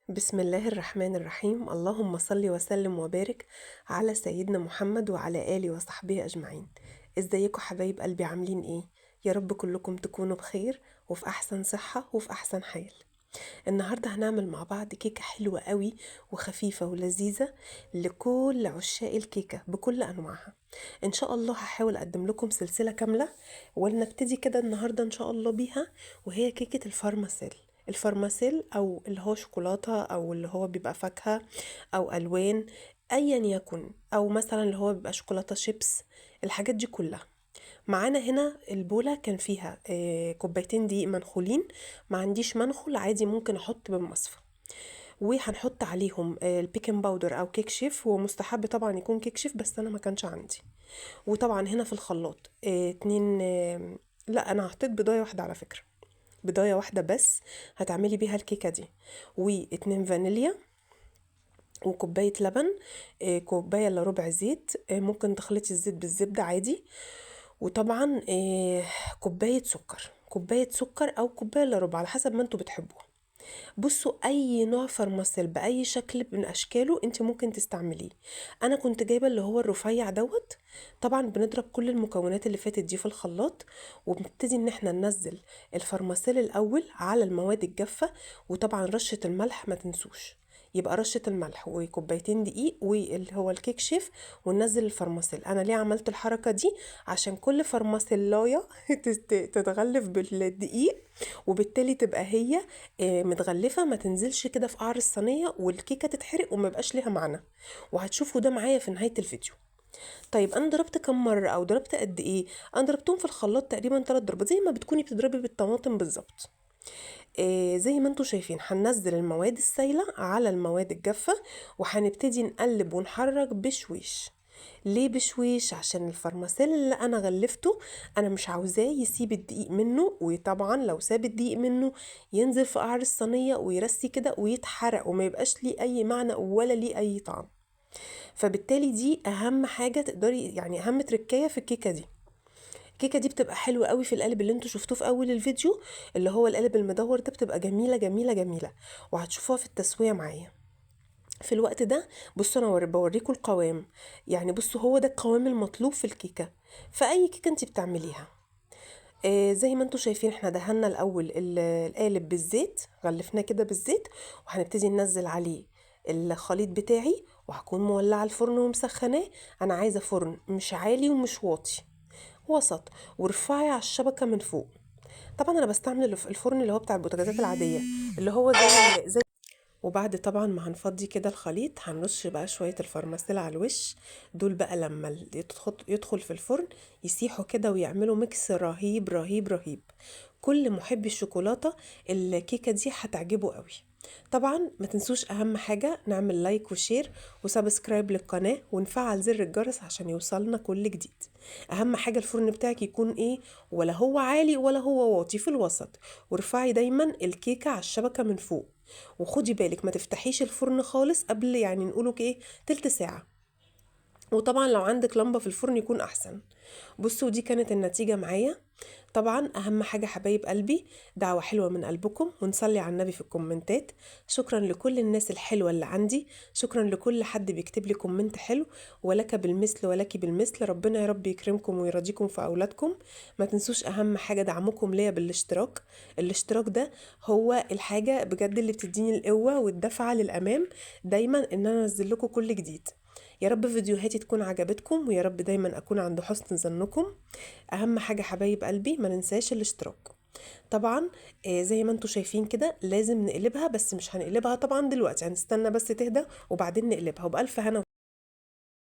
بسم الله الرحمن الرحيم. اللهم صل وسلم وبارك على سيدنا محمد وعلى آله وصحبه أجمعين. ازيكم حبايب قلبي، عاملين ايه؟ يا رب كلكم تكونوا بخير وفي أحسن صحة وفي أحسن حال. النهاردة هنعمل مع بعض كيكة حلوة قوي وخفيفة ولذيذة لكل عشاق الكيكة بكل أنواعها. إن شاء الله هحاول أقدم لكم سلسلة كاملة، ولنبتدي كده النهاردة إن شاء الله بيها، وهي كيكة الفارماسيل. الفارماسيل أو اللي هو شوكولاتة أو اللي هو بيبقى فاكهة أو ألوان، أيا يكن، أو مثلا اللي هو بيبقى شوكولاتة شيبس، الحاجات دي كلها. معانا هنا البولة كان فيها كوبايتين دقيق منخولين. ما عنديش منخول عادي ممكن احط بالمصفى، وهنحط عليهم البيكنج باودر او كيك شيف، ومستحب طبعا يكون كيك شيف بس انا ما كانش عندي. وطبعا هنا في الخلاط اتنين لا، انا حطيت بيضايه واحده على فكره، بيضايه واحده بس هتعملي بيها الكيكه دي، واتنين فانيليا، وكوبايه لبن، كوبايه الا ربع زيت، ممكن تخلطي الزيت بالزبده عادي، وطبعا كوباية سكر، كوباية سكر او كوباية الا ربع على حسب ما انتوا بتحبوه. بصوا، اي نوع فرماسيل باي شكل من اشكاله انت ممكن تستعمليه. انا كنت جايبه اللي هو الرفيع دوت. طبعا بنضرب كل المكونات اللي فاتت دي في الخلاط، وبنبتدي ان احنا ننزل الفرماسيل الاول على المواد الجافه، وطبعا رشه الملح ما تنسوش، يبقى رشة الملح وكوبايتين دقيق واللي هو الكيك شيف، وننزل الفرماسيل. انا ليه عملت الحركة دي؟ عشان كل فرماسيلاية تتغلف بالدقيق، وبالتالي تبقى هي متغلفة، ما تنزلش كده في قعر الصينية والكيكة تتحرق وما يبقاش ليها معنى. وهتشوفوا ده معايا في نهاية الفيديو. طيب انا ضربت كم مرة او ضربت قد ايه؟ انا ضربتهم في الخلاط تقريبا 3 ضربات، زي ما بتكوني بتضربي بالطماطم بالظبط. زي ما انتوا شايفين هننزل المواد السايلة على المواد الجافة، وهنبتدي نقلب ونحرك بشويش. ليه بشويش؟ عشان الفرماسيل اللي انا غلفته انا مش عاوزاه يسيب الدقيق منه، وطبعا لو ساب الدقيق منه ينزل في قعر الصينية ويرسي كده ويتحرق وما يبقاش ليه اي معنى ولا ليه اي طعم. فبالتالي دي اهم حاجة تقدري، يعني اهم تركية في الكيكة دي. الكيكه دي بتبقى حلوه قوي في القالب اللي انتوا شفتوه في اول الفيديو، اللي هو القالب المدور ده، بتبقى جميله جميله جميله، وهتشوفوها في التسويه معايا في الوقت ده. بصوا انا بوريكم القوام، يعني بصوا هو ده القوام المطلوب في الكيكه، في اي كيكه انت بتعمليها. زي ما انتوا شايفين احنا دهنا الاول القالب بالزيت، غلفناه كده بالزيت، وهنبتدي ننزل عليه الخليط بتاعي، وهكون مولعه الفرن ومسخناه. انا عايزه فرن مش عالي ومش واطي، وسط، وارفعي على الشبكة من فوق. طبعا انا بستعمل الفرن اللي هو بتاع البوتاجازات العادية، اللي هو زي. وبعد طبعا ما هنفضي كده الخليط، هنرش بقى شوية الفرماسيل على الوش. دول بقى لما يدخل في الفرن يسيحوا كده ويعملوا ميكس رهيب رهيب رهيب. كل محبي الشوكولاتة الكيكة دي هتعجبه قوي. طبعا ما تنسوش اهم حاجة، نعمل لايك وشير وسبسكرايب للقناة ونفعل زر الجرس عشان يوصلنا كل جديد. اهم حاجة الفرن بتاعك يكون ايه؟ ولا هو عالي ولا هو واطي، في الوسط. وارفعي دايما الكيكة على الشبكة من فوق، وخدي بالك ما تفتحيش الفرن خالص قبل، يعني نقوله ايه، تلت ساعة. وطبعا لو عندك لمبة في الفرن يكون احسن. بصوا دي كانت النتيجة معايا. طبعا اهم حاجة حبايب قلبي، دعوة حلوة من قلبكم ونصلي على النبي في الكومنتات. شكرا لكل الناس الحلوة اللي عندي، شكرا لكل حد بيكتب لي كومنت حلو، ولك بالمثل ولك بالمثل. ربنا يا رب يكرمكم ويرضيكم في اولادكم. ما تنسوش اهم حاجة دعمكم ليا بالاشتراك. الاشتراك ده هو الحاجة بجد اللي بتديني القوة والدفعة للامام دايما ان انا انزل لكم كل جديد. يا رب فيديوهاتي تكون عجبتكم، ويا رب دايما اكون عند حسن ظنكم. اهم حاجة حبايب قلبي ما ننساش الاشتراك. طبعا زي ما انتوا شايفين كده لازم نقلبها، بس مش هنقلبها طبعا دلوقتي، هنستنى بس تهدى وبعدين نقلبها، وبألف هنا.